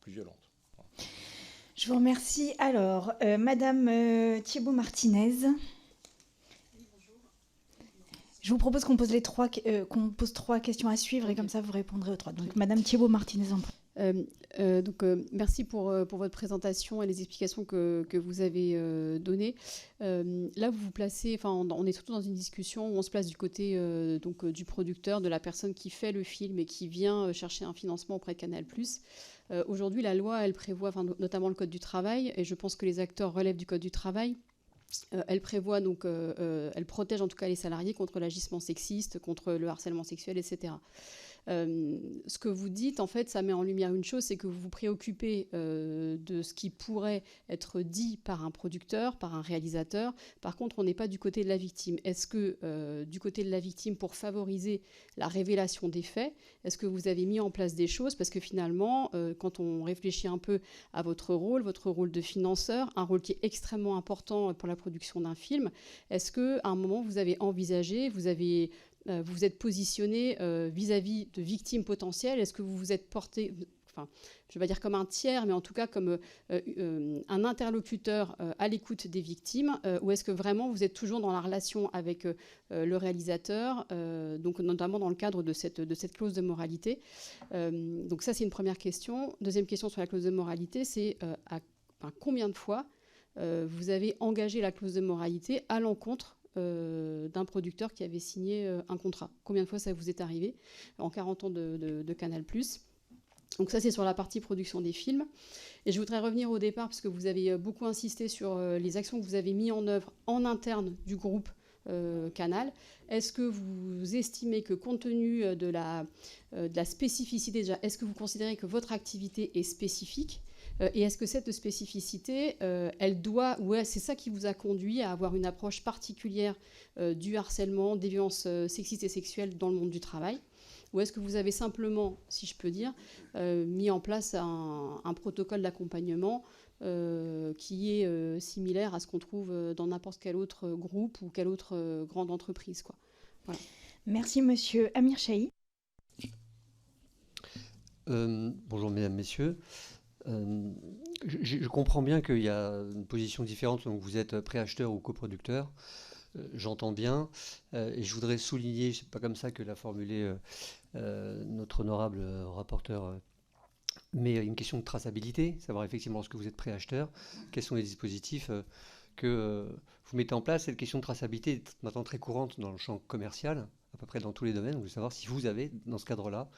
plus violente. Je vous remercie. Alors, Madame Thibault-Martinez. Je vous propose qu'on pose, qu'on pose 3 questions à suivre et comme ça vous répondrez aux 3. Donc, Madame Thibault-Martinez en premier. Merci pour votre présentation et les explications que vous avez données. Là, vous vous placez, on est surtout dans une discussion où on se place du côté du producteur, de la personne qui fait le film et qui vient chercher un financement auprès de Canal+. Aujourd'hui, la loi, elle prévoit, notamment le Code du travail, et je pense que les acteurs relèvent du Code du travail. Elle prévoit elle protège en tout cas les salariés contre l'agissement sexiste, contre le harcèlement sexuel, etc. Ce que vous dites, en fait, ça met en lumière une chose, c'est que vous vous préoccupez de ce qui pourrait être dit par un producteur, par un réalisateur. Par contre, on n'est pas du côté de la victime. Est-ce que du côté de la victime, pour favoriser la révélation des faits, est-ce que vous avez mis en place des choses? Parce que finalement, quand on réfléchit un peu à votre rôle de financeur, un rôle qui est extrêmement important pour la production d'un film, est-ce qu'à un moment, vous avez envisagé, vous vous êtes positionné vis-à-vis de victimes potentielles? Est-ce que vous vous êtes porté, je ne vais pas dire comme un tiers, mais en tout cas comme un interlocuteur à l'écoute des victimes, ou est-ce que vraiment vous êtes toujours dans la relation avec le réalisateur, donc notamment dans le cadre de cette clause de moralité? Donc ça, c'est une première question. Deuxième question sur la clause de moralité, c'est combien de fois vous avez engagé la clause de moralité à l'encontre d'un producteur qui avait signé un contrat? Combien de fois ça vous est arrivé en 40 ans de Canal+? Donc ça, c'est sur la partie production des films. Et je voudrais revenir au départ, parce que vous avez beaucoup insisté sur les actions que vous avez mises en œuvre en interne du groupe Canal. Est-ce que vous estimez que, compte tenu de la spécificité, déjà, est-ce que vous considérez que votre activité est spécifique? Et est-ce que cette spécificité, c'est ça qui vous a conduit à avoir une approche particulière du harcèlement, des violences sexistes et sexuelles dans le monde du travail? Ou est-ce que vous avez simplement, si je peux dire, mis en place un protocole d'accompagnement qui est similaire à ce qu'on trouve dans n'importe quel autre groupe ou quelle autre grande entreprise, quoi? Voilà. Merci, monsieur Amir Chahi. Bonjour, mesdames, messieurs. Je comprends bien qu'il y a une position différente, donc vous êtes préacheteur ou coproducteur. J'entends bien. Et je voudrais souligner, c'est pas comme ça que l'a formulé notre honorable rapporteur, mais une question de traçabilité, savoir effectivement lorsque vous êtes préacheteur, quels sont les dispositifs que vous mettez en place. Cette question de traçabilité est maintenant très courante dans le champ commercial, à peu près dans tous les domaines. Je veux savoir si vous avez, dans ce cadre-là,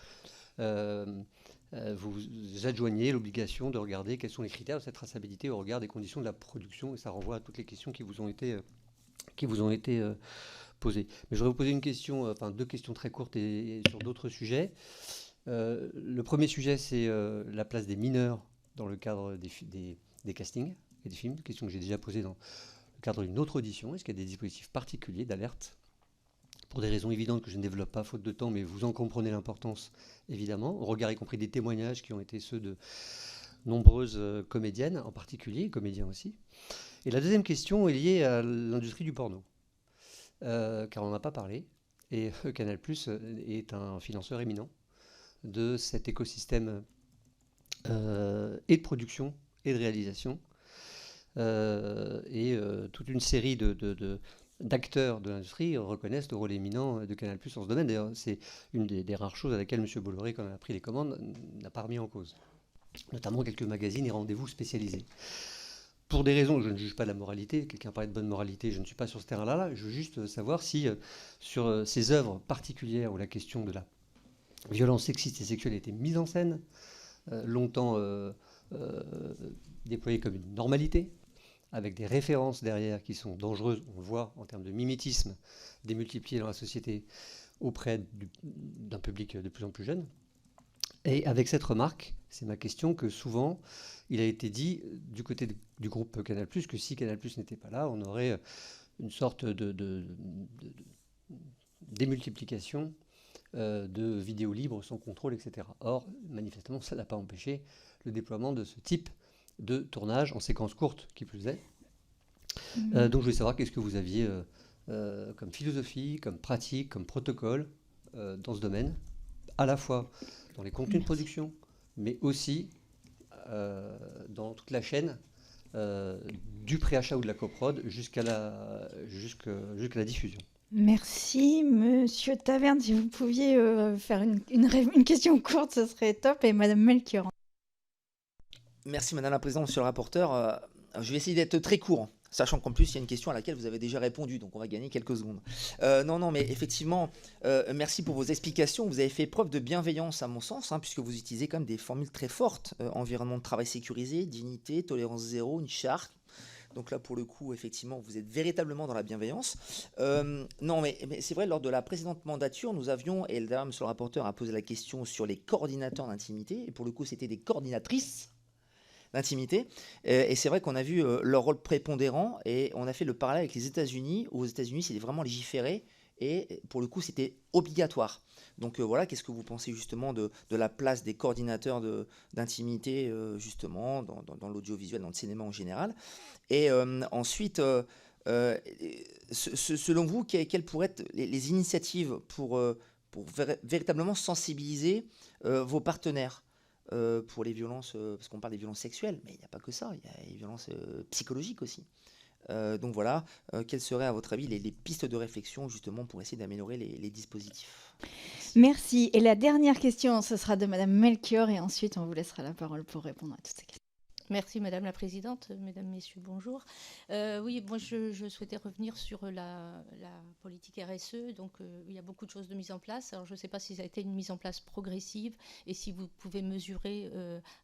vous adjoignez l'obligation de regarder quels sont les critères de cette traçabilité au regard des conditions de la production, et ça renvoie à toutes les questions qui vous ont été posées. Mais je voudrais vous poser une question, deux questions très courtes et sur d'autres sujets. Le premier sujet, c'est la place des mineurs dans le cadre des castings et des films, question que j'ai déjà posée dans le cadre d'une autre audition. Est-ce qu'il y a des dispositifs particuliers d'alerte? Pour des raisons évidentes que je ne développe pas faute de temps, mais vous en comprenez l'importance, évidemment, au regard y compris des témoignages qui ont été ceux de nombreuses comédiennes, en particulier, comédiens aussi. Et la deuxième question est liée à l'industrie du porno, car on n'en a pas parlé, et Canal+ est un financeur éminent de cet écosystème et de production et de réalisation, toute une série d'acteurs de l'industrie reconnaissent le rôle éminent de Canal+ en ce domaine. D'ailleurs, c'est une des rares choses à laquelle M. Bolloré, quand il a pris les commandes, n'a pas remis en cause. Notamment quelques magazines et rendez-vous spécialisés. Pour des raisons, je ne juge pas la moralité, quelqu'un parlait de bonne moralité, je ne suis pas sur ce terrain-là, je veux juste savoir si, sur ces œuvres particulières où la question de la violence sexiste et sexuelle a été mise en scène, longtemps déployée comme une normalité, avec des références derrière qui sont dangereuses, on le voit en termes de mimétisme démultiplié dans la société auprès d'un public de plus en plus jeune. Et avec cette remarque, c'est ma question, que souvent, il a été dit du côté du groupe Canal+, que si Canal+ n'était pas là, on aurait une sorte de démultiplication de vidéos libres sans contrôle, etc. Or, manifestement, ça n'a pas empêché le déploiement de ce type de tournage en séquence courte, qui plus est. Donc je voulais savoir qu'est-ce que vous aviez comme philosophie, comme pratique, comme protocole dans ce domaine, à la fois dans les contenus de production, mais aussi dans toute la chaîne, du pré-achat ou de la coprod jusqu'à la diffusion. Merci, Monsieur Taverne. Si vous pouviez faire une question courte, ce serait top. Et Madame Melchior. Merci Madame la Présidente, Monsieur le rapporteur. Je vais essayer d'être très court, sachant qu'en plus il y a une question à laquelle vous avez déjà répondu, donc on va gagner quelques secondes. Non, mais effectivement, merci pour vos explications. Vous avez fait preuve de bienveillance à mon sens, puisque vous utilisez quand même des formules très fortes. Environnement de travail sécurisé, dignité, tolérance zéro, une charte. Donc là, pour le coup, effectivement, vous êtes véritablement dans la bienveillance. Non, mais c'est vrai, lors de la précédente mandature, nous avions, et d'ailleurs, monsieur le rapporteur a posé la question sur les coordinateurs d'intimité, et pour le coup, c'était des coordinatrices d'intimité. Et c'est vrai qu'on a vu leur rôle prépondérant, et on a fait le parallèle avec les États-Unis. Aux États-Unis, c'était vraiment légiféré, et pour le coup, c'était obligatoire. Donc voilà, qu'est-ce que vous pensez justement de la place des coordinateurs d'intimité, justement, dans l'audiovisuel, dans le cinéma en général. Et ensuite, selon vous, quelles pourraient être les initiatives pour véritablement sensibiliser vos partenaires pour les violences, parce qu'on parle des violences sexuelles, mais il n'y a pas que ça, il y a les violences psychologiques aussi. Donc voilà, quelles seraient à votre avis les pistes de réflexion justement pour essayer d'améliorer les dispositifs? Merci. Et la dernière question, ce sera de Madame Melchior, et ensuite on vous laissera la parole pour répondre à toutes ces questions. Merci Madame la Présidente, Mesdames, Messieurs, bonjour. Oui, moi je souhaitais revenir sur la politique RSE. Donc il y a beaucoup de choses de mise en place. Alors je ne sais pas si ça a été une mise en place progressive et si vous pouvez mesurer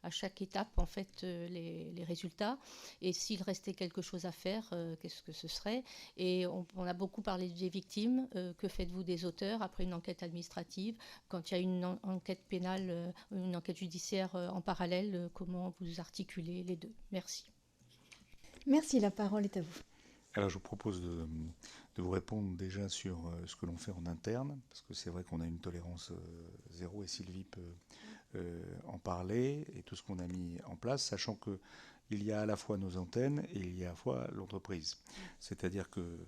à chaque étape en fait les résultats. Et s'il restait quelque chose à faire, qu'est-ce que ce serait? Et on a beaucoup parlé des victimes. Que faites-vous des auteurs après une enquête administrative? Quand il y a une enquête pénale, une enquête judiciaire en parallèle, comment vous articulez les deux? Merci. Merci, la parole est à vous. Alors je vous propose de vous répondre déjà sur ce que l'on fait en interne, parce que c'est vrai qu'on a une tolérance zéro, et Sylvie peut en parler, et tout ce qu'on a mis en place, sachant qu'il y a à la fois nos antennes et il y a à la fois l'entreprise. C'est-à-dire que,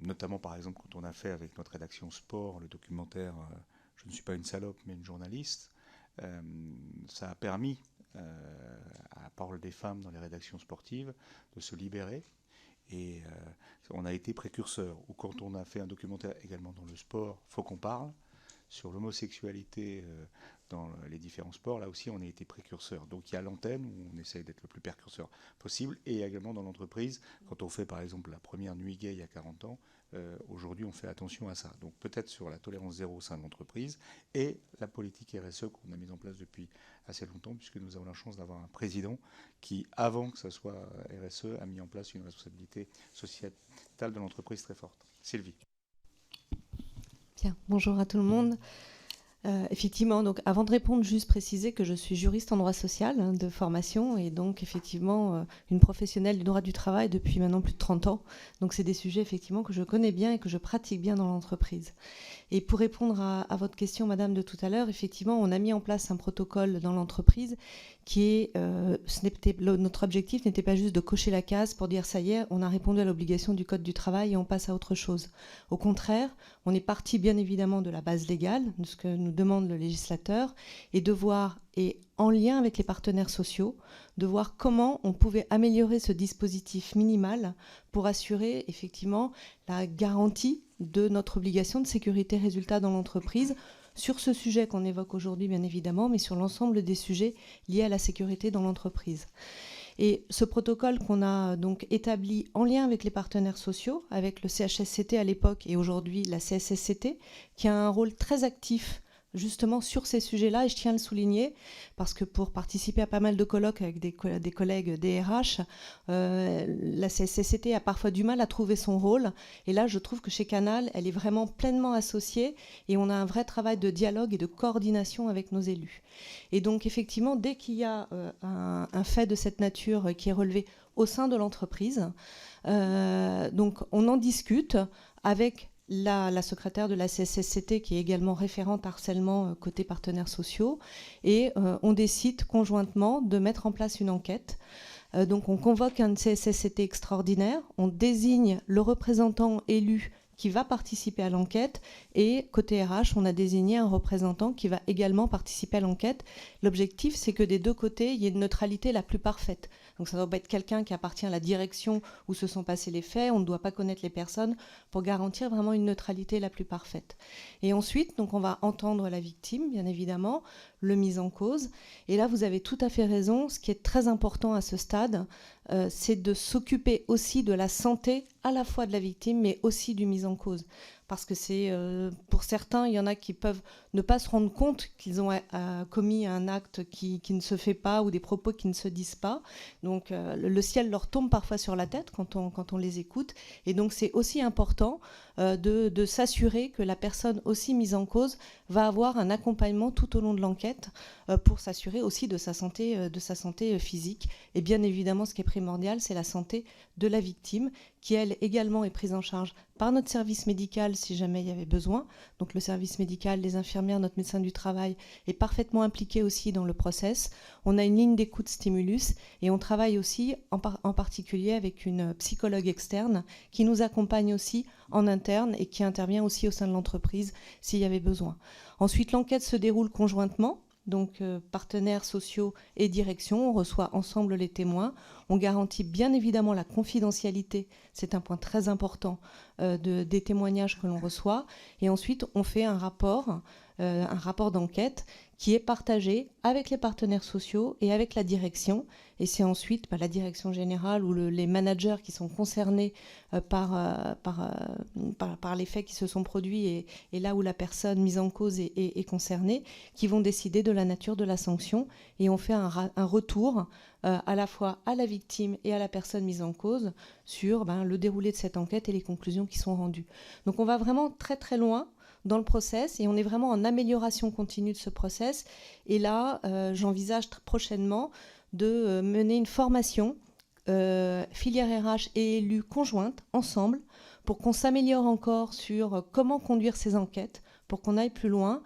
notamment par exemple quand on a fait avec notre rédaction sport le documentaire « Je ne suis pas une salope mais une journaliste », ça a permis à la parole des femmes dans les rédactions sportives de se libérer, et on a été précurseur. Ou quand on a fait un documentaire également dans le sport, Faut qu'on parle, sur l'homosexualité dans les différents sports, là aussi on a été précurseur. Donc il y a l'antenne où on essaye d'être le plus précurseur possible, et également dans l'entreprise, quand on fait par exemple la première nuit gay il y a 40 ans, aujourd'hui on fait attention à ça. Donc peut-être sur la tolérance zéro au sein de l'entreprise et la politique RSE qu'on a mise en place depuis assez longtemps, puisque nous avons la chance d'avoir un président qui, avant que ça soit RSE, a mis en place une responsabilité sociétale de l'entreprise très forte. Sylvie. Bien, bonjour à tout le monde. Effectivement, donc avant de répondre, juste préciser que je suis juriste en droit social de formation, et donc effectivement une professionnelle du droit du travail depuis maintenant plus de 30 ans. Donc c'est des sujets effectivement que je connais bien et que je pratique bien dans l'entreprise. Et pour répondre à votre question, madame, de tout à l'heure, effectivement, on a mis en place un protocole dans l'entreprise qui est, notre objectif n'était pas juste de cocher la case pour dire ça y est, on a répondu à l'obligation du Code du travail et on passe à autre chose. Au contraire, on est parti bien évidemment de la base légale, de ce que nous demande le législateur, et de voir, et en lien avec les partenaires sociaux, de voir comment on pouvait améliorer ce dispositif minimal pour assurer effectivement la garantie de notre obligation de sécurité résultat dans l'entreprise, sur ce sujet qu'on évoque aujourd'hui bien évidemment, mais sur l'ensemble des sujets liés à la sécurité dans l'entreprise. Et ce protocole qu'on a donc établi en lien avec les partenaires sociaux, avec le CHSCT à l'époque et aujourd'hui la CSSCT, qui a un rôle très actif justement sur ces sujets-là, et je tiens à le souligner, parce que pour participer à pas mal de colloques avec des collègues DRH, la CSSCT a parfois du mal à trouver son rôle, et là je trouve que chez Canal, elle est vraiment pleinement associée, et on a un vrai travail de dialogue et de coordination avec nos élus. Et donc effectivement, dès qu'il y a un fait de cette nature qui est relevé au sein de l'entreprise, donc on en discute avec la secrétaire de la CSSCT, qui est également référente harcèlement côté partenaires sociaux, et on décide conjointement de mettre en place une enquête. Donc on convoque un CSSCT extraordinaire, on désigne le représentant élu qui va participer à l'enquête, et côté RH, on a désigné un représentant qui va également participer à l'enquête. L'objectif, c'est que des deux côtés, il y ait une neutralité la plus parfaite. Donc ça ne doit pas être quelqu'un qui appartient à la direction où se sont passés les faits, on ne doit pas connaître les personnes pour garantir vraiment une neutralité la plus parfaite. Et ensuite, donc on va entendre la victime, bien évidemment, le mis en cause. Et là, vous avez tout à fait raison, ce qui est très important à ce stade, c'est de s'occuper aussi de la santé à la fois de la victime, mais aussi du mis en cause. Parce que c'est, pour certains, il y en a qui peuvent ne pas se rendre compte qu'ils ont commis un acte qui ne se fait pas ou des propos qui ne se disent pas. Donc le ciel leur tombe parfois sur la tête quand on les écoute. Et donc c'est aussi important de s'assurer que la personne aussi mise en cause va avoir un accompagnement tout au long de l'enquête pour s'assurer aussi de sa santé physique. Et bien évidemment, ce qui est primordial, c'est la santé de la victime, qui elle également est prise en charge par notre service médical si jamais il y avait besoin. Donc le service médical, les infirmières, notre médecin du travail est parfaitement impliqué aussi dans le process. On a une ligne d'écoute stimulus et on travaille aussi en particulier avec une psychologue externe qui nous accompagne aussi en interne et qui intervient aussi au sein de l'entreprise s'il y avait besoin. Ensuite, l'enquête se déroule conjointement. Donc partenaires sociaux et direction, on reçoit ensemble les témoins. On garantit bien évidemment la confidentialité, c'est un point très important des témoignages que l'on reçoit. Et ensuite, on fait un rapport d'enquête qui est partagé avec les partenaires sociaux et avec la direction. Et c'est ensuite la direction générale ou les managers qui sont concernés par les faits qui se sont produits et là où la personne mise en cause est concernée, qui vont décider de la nature de la sanction. Et on fait un retour à la fois à la victime et à la personne mise en cause sur le déroulé de cette enquête et les conclusions qui sont rendues. Donc on va vraiment très très loin dans le process et on est vraiment en amélioration continue de ce process. Et là, j'envisage prochainement de mener une formation filière RH et élus conjointe ensemble pour qu'on s'améliore encore sur comment conduire ces enquêtes, pour qu'on aille plus loin.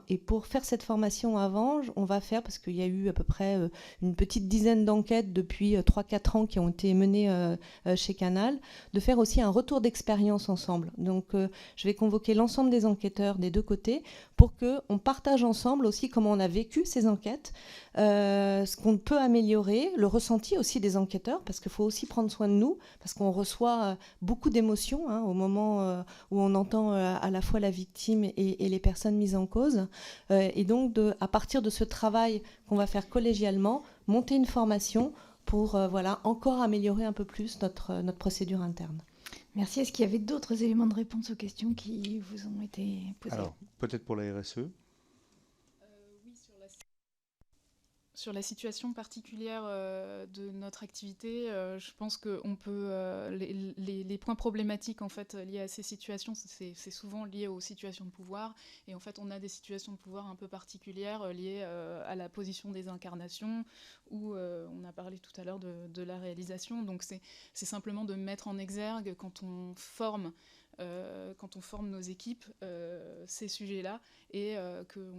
Et pour faire cette formation avant, on va faire, parce qu'il y a eu à peu près une petite dizaine d'enquêtes depuis 3-4 ans qui ont été menées chez Canal, de faire aussi un retour d'expérience ensemble. Donc je vais convoquer l'ensemble des enquêteurs des deux côtés pour qu'on partage ensemble aussi comment on a vécu ces enquêtes, ce qu'on peut améliorer, le ressenti aussi des enquêteurs, parce qu'il faut aussi prendre soin de nous, parce qu'on reçoit beaucoup d'émotions au moment où on entend à la fois la victime et les personnes mises en cause. Et donc, à partir de ce travail qu'on va faire collégialement, monter une formation pour encore améliorer un peu plus notre procédure interne. Merci. Est-ce qu'il y avait d'autres éléments de réponse aux questions qui vous ont été posées? Alors, peut-être pour la RSE. Oui, sur la situation particulière de notre activité, je pense qu'on peut les points problématiques en fait liés à ces situations, c'est souvent lié aux situations de pouvoir, et en fait on a des situations de pouvoir un peu particulières liées à la position des incarnations, où on a parlé tout à l'heure de la réalisation. Donc c'est simplement de mettre en exergue quand on forme nos équipes ces sujets-là, et que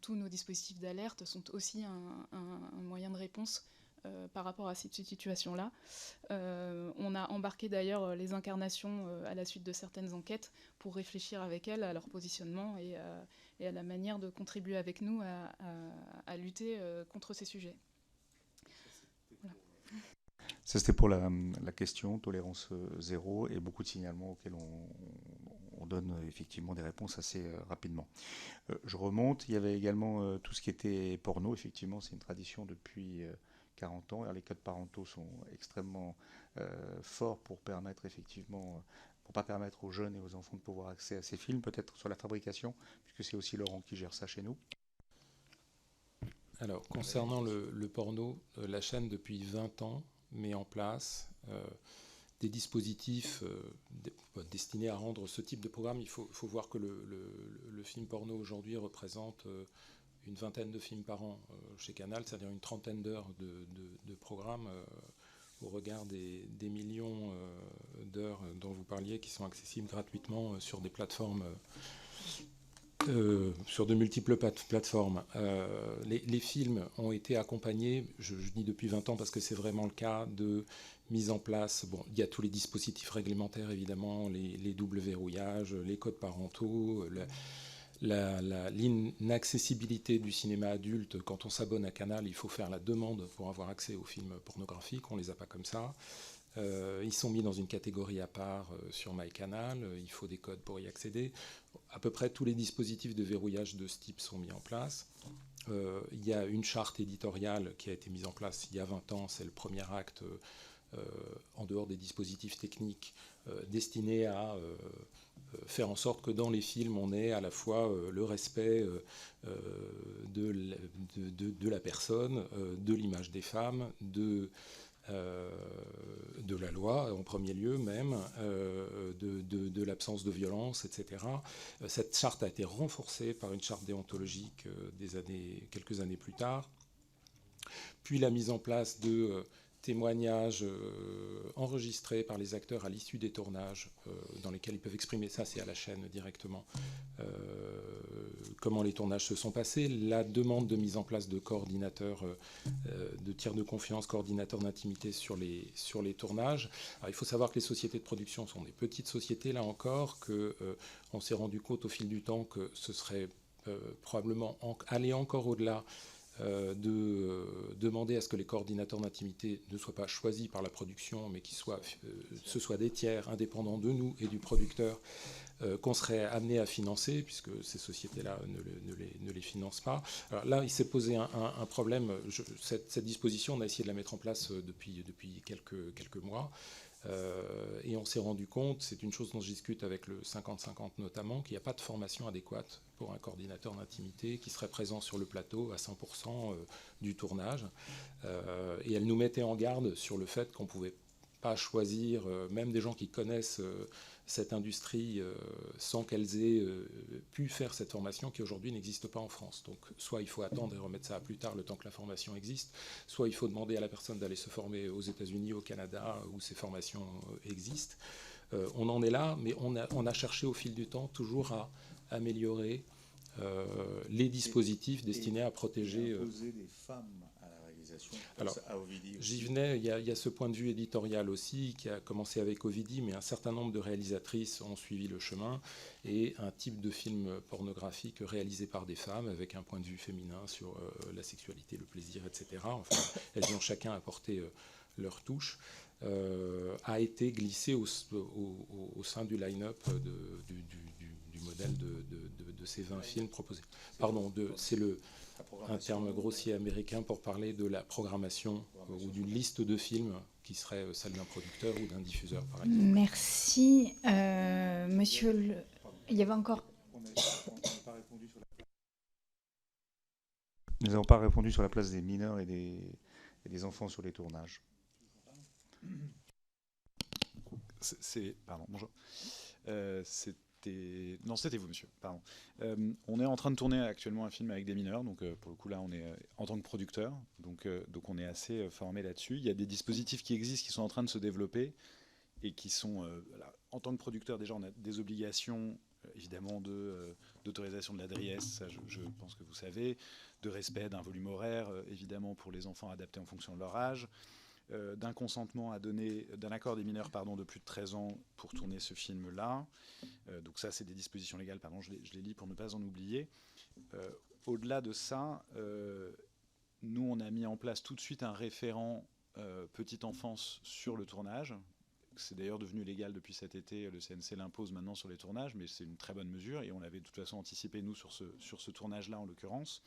tous nos dispositifs d'alerte sont aussi un moyen de réponse par rapport à cette situation-là. On a embarqué d'ailleurs les incarnations à la suite de certaines enquêtes pour réfléchir avec elles à leur positionnement et à la manière de contribuer avec nous à lutter contre ces sujets. Voilà. Ça, c'était pour la question tolérance zéro et beaucoup de signalements auxquels on donne effectivement des réponses assez rapidement. Je remonte, il y avait également tout ce qui était porno. Effectivement, c'est une tradition depuis 40 ans. Alors, les codes parentaux sont extrêmement forts pour permettre effectivement, pour pas permettre aux jeunes et aux enfants de pouvoir accéder à ces films, peut-être sur la fabrication, puisque c'est aussi Laurent qui gère ça chez nous. Alors, concernant le porno, la chaîne depuis 20 ans met en place des dispositifs destinés à rendre ce type de programme. Il faut voir que le film porno aujourd'hui représente une vingtaine de films par an chez Canal, c'est-à-dire une trentaine d'heures de programmes au regard des millions d'heures dont vous parliez qui sont accessibles gratuitement sur des plateformes sur de multiples plateformes. Les films ont été accompagnés, je dis depuis 20 ans parce que c'est vraiment le cas, de mise en place, bon, il y a tous les dispositifs réglementaires évidemment, les doubles verrouillages, les codes parentaux, l'inaccessibilité du cinéma adulte. Quand on s'abonne à Canal, il faut faire la demande pour avoir accès aux films pornographiques, on ne les a pas comme ça. Ils sont mis dans une catégorie à part sur MyCanal, il faut des codes pour y accéder. À peu près tous les dispositifs de verrouillage de ce type sont mis en place. Il y a une charte éditoriale qui a été mise en place il y a 20 ans, c'est le premier acte, en dehors des dispositifs techniques, destiné à faire en sorte que dans les films, on ait à la fois le respect de la personne, de l'image des femmes, de la loi en premier lieu même, de l'absence de violence, etc. Cette charte a été renforcée par une charte déontologique quelques années plus tard. Puis la mise en place de témoignages enregistrés par les acteurs à l'issue des tournages, dans lesquels ils peuvent exprimer, ça c'est à la chaîne directement, comment les tournages se sont passés, la demande de mise en place de coordinateurs, de tiers de confiance, coordinateurs d'intimité sur les tournages. Alors, il faut savoir que les sociétés de production sont des petites sociétés, là encore, qu'on s'est rendu compte au fil du temps que ce serait probablement aller encore au-delà de demander à ce que les coordinateurs d'intimité ne soient pas choisis par la production, mais ce soient des tiers indépendants de nous et du producteur qu'on serait amené à financer, puisque ces sociétés-là ne les financent pas. Alors là, il s'est posé un problème. Cette disposition, on a essayé de la mettre en place depuis quelques mois. Et on s'est rendu compte, c'est une chose dont je discute avec le 50-50 notamment, qu'il n'y a pas de formation adéquate pour un coordinateur d'intimité qui serait présent sur le plateau à 100% du tournage. Et elle nous mettait en garde sur le fait qu'on ne pouvait pas choisir, même des gens qui connaissent cette industrie sans qu'elles aient pu faire cette formation qui aujourd'hui n'existe pas en France. Donc soit il faut attendre et remettre ça à plus tard le temps que la formation existe, soit il faut demander à la personne d'aller se former aux États-Unis, au Canada, où ces formations existent. On en est là, mais on a cherché au fil du temps toujours à améliorer les dispositifs destinés à protéger... imposer des femmes à la réalisation. Alors, j'y venais, il y a ce point de vue éditorial aussi qui a commencé avec Ovidie, mais un certain nombre de réalisatrices ont suivi le chemin, et un type de film pornographique réalisé par des femmes avec un point de vue féminin sur la sexualité, le plaisir, etc. Enfin, elles ont chacun apporté leur touche, a été glissé au sein du line-up du modèle de ces 20 films proposés. Pardon, c'est un terme grossier américain pour parler de la programmation ou d'une liste de films qui serait celle d'un producteur ou d'un diffuseur, par exemple. Merci. Monsieur Il y avait encore... Nous n'avons pas répondu sur la place des mineurs et des enfants sur les tournages. Pardon, bonjour. Non, c'était vous, monsieur. Pardon. On est en train de tourner actuellement un film avec des mineurs, donc pour le coup là, on est en tant que producteur, donc on est assez formé là-dessus. Il y a des dispositifs qui existent, qui sont en train de se développer et qui sont, en tant que producteur, déjà, on a des obligations, évidemment, d'autorisation de la DRIES, ça je pense que vous savez, de respect d'un volume horaire, évidemment, pour les enfants adaptés en fonction de leur âge. D'un consentement à donner, d'un accord des mineurs de plus de 13 ans pour tourner ce film-là. Donc ça, c'est des dispositions légales, je les lis pour ne pas en oublier. Au-delà de ça, nous, on a mis en place tout de suite un référent petite enfance sur le tournage. C'est d'ailleurs devenu légal depuis cet été, le CNC l'impose maintenant sur les tournages, mais c'est une très bonne mesure, et on l'avait de toute façon anticipé, nous, sur ce tournage-là, en l'occurrence.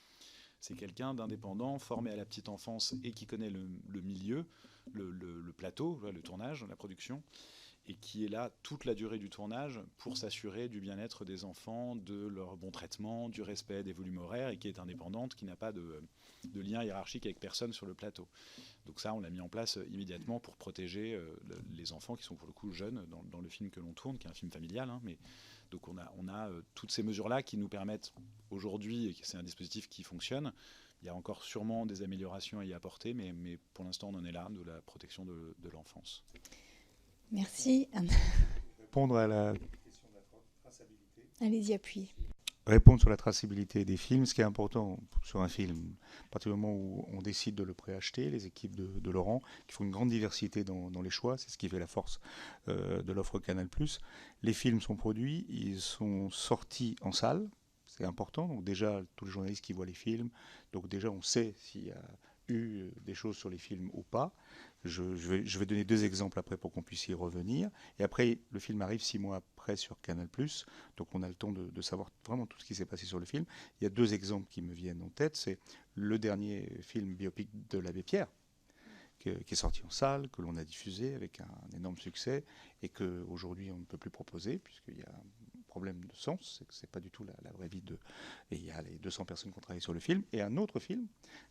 C'est quelqu'un d'indépendant, formé à la petite enfance et qui connaît le milieu, le plateau, le tournage, la production, et qui est là toute la durée du tournage pour s'assurer du bien-être des enfants, de leur bon traitement, du respect des volumes horaires, et qui est indépendante, qui n'a pas de lien hiérarchique avec personne sur le plateau. Donc ça, on l'a mis en place immédiatement pour protéger les enfants qui sont pour le coup jeunes dans le film que l'on tourne, qui est un film familial, mais... Donc on a toutes ces mesures-là qui nous permettent aujourd'hui, et c'est un dispositif qui fonctionne. Il y a encore sûrement des améliorations à y apporter, mais pour l'instant on en est là, de la protection de l'enfance. Merci. Répondre à la question de la traçabilité. Allez-y, appuyez. répondre sur la traçabilité des films. Ce qui est important sur un film, à partir du moment où on décide de le préacheter, les équipes de Laurent, qui font une grande diversité dans les choix, c'est ce qui fait la force de l'offre Canal+. Les films sont produits, ils sont sortis en salle, c'est important. Donc déjà, tous les journalistes qui voient les films, donc déjà on sait s'il y a eu des choses sur les films ou pas. Je vais donner 2 exemples après pour qu'on puisse y revenir. Et après, le film arrive 6 mois après sur Canal+. Donc on a le temps de savoir vraiment tout ce qui s'est passé sur le film. Il y a 2 exemples qui me viennent en tête. C'est le dernier film biopic de l'Abbé Pierre, qui est sorti en salle, que l'on a diffusé avec un énorme succès et qu'aujourd'hui on ne peut plus proposer puisqu'il y a un problème de sens, c'est que c'est pas du tout la vraie vie et il y a les 200 personnes qui ont travaillé sur le film. Et un autre film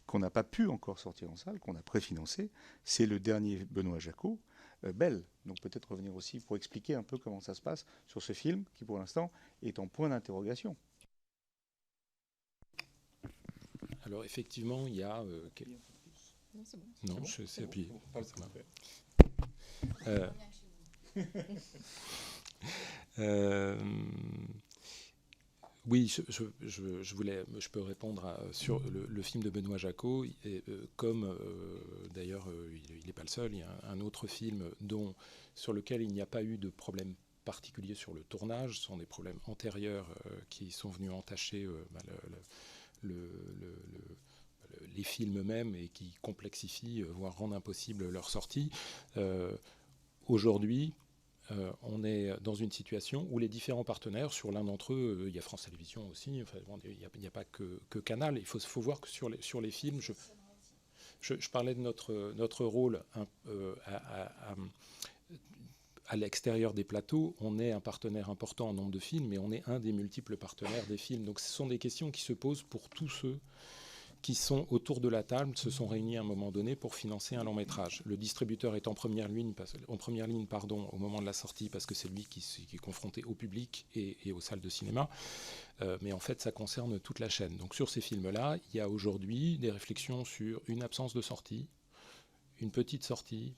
qu'on n'a pas pu encore sortir en salle, qu'on a préfinancé, c'est le dernier Benoît Jacot, Belle. Donc peut-être revenir aussi pour expliquer un peu comment ça se passe sur ce film qui pour l'instant est en point d'interrogation. Alors effectivement, il y a... Non, c'est bon. Non, je sais appuyé. Oui, je peux répondre sur le film de Benoît Jacot, comme d'ailleurs il n'est pas le seul, il y a un autre film sur lequel il n'y a pas eu de problème particulier sur le tournage, ce sont des problèmes antérieurs qui sont venus entacher les films eux-mêmes et qui complexifient, voire rendent impossible leur sortie. Aujourd'hui, on est dans une situation où les différents partenaires, sur l'un d'entre eux, il y a France Télévisions aussi, enfin, bon, il n'y a pas que Canal. Il faut voir que sur les films, je parlais de notre rôle à l'extérieur des plateaux. On est un partenaire important en nombre de films, mais on est un des multiples partenaires des films. Donc ce sont des questions qui se posent pour tous ceux qui sont autour de la table, se sont réunis à un moment donné pour financer un long métrage. Le distributeur est en première ligne au moment de la sortie, parce que c'est lui qui est confronté au public et aux salles de cinéma. Mais en fait, ça concerne toute la chaîne. Donc sur ces films-là, il y a aujourd'hui des réflexions sur une absence de sortie, une petite sortie,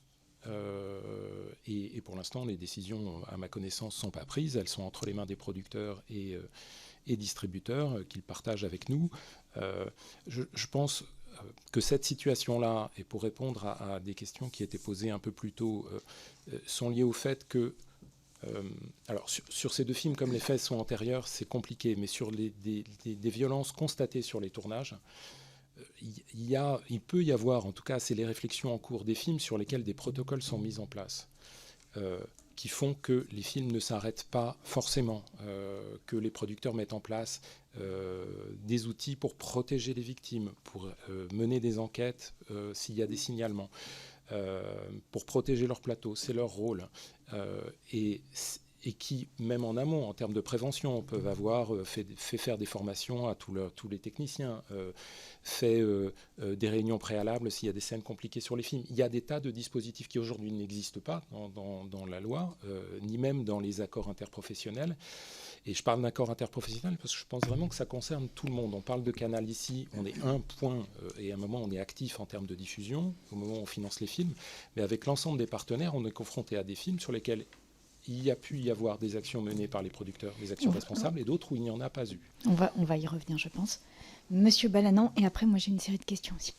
et pour l'instant, les décisions, à ma connaissance, ne sont pas prises. Elles sont entre les mains des producteurs et distributeurs qu'ils partagent avec nous. Je pense que cette situation-là, et pour répondre à des questions qui étaient posées un peu plus tôt, sont liées au fait que, alors sur ces 2 films, comme les faits sont antérieurs, c'est compliqué, mais sur des violences constatées sur les tournages, il peut y avoir, en tout cas c'est les réflexions en cours des films sur lesquels des protocoles sont mis en place, qui font que les films ne s'arrêtent pas forcément, que les producteurs mettent en place des outils pour protéger les victimes, pour mener des enquêtes s'il y a des signalements, pour protéger leur plateau, c'est leur rôle. Et qui, même en amont, en termes de prévention, peuvent avoir fait faire des formations à tous les techniciens, fait des réunions préalables s'il y a des scènes compliquées sur les films. Il y a des tas de dispositifs qui aujourd'hui n'existent pas dans la loi, ni même dans les accords interprofessionnels. Et je parle d'accords interprofessionnels parce que je pense vraiment que ça concerne tout le monde. On parle de Canal ici, on est un point, et à un moment on est actif en termes de diffusion, au moment où on finance les films, mais avec l'ensemble des partenaires, on est confronté à des films sur lesquels il y a pu y avoir des actions menées par les producteurs, des actions responsables, et d'autres où il n'y en a pas eu. On va y revenir, je pense. Monsieur Balanant, et après, moi, j'ai une série de questions aussi.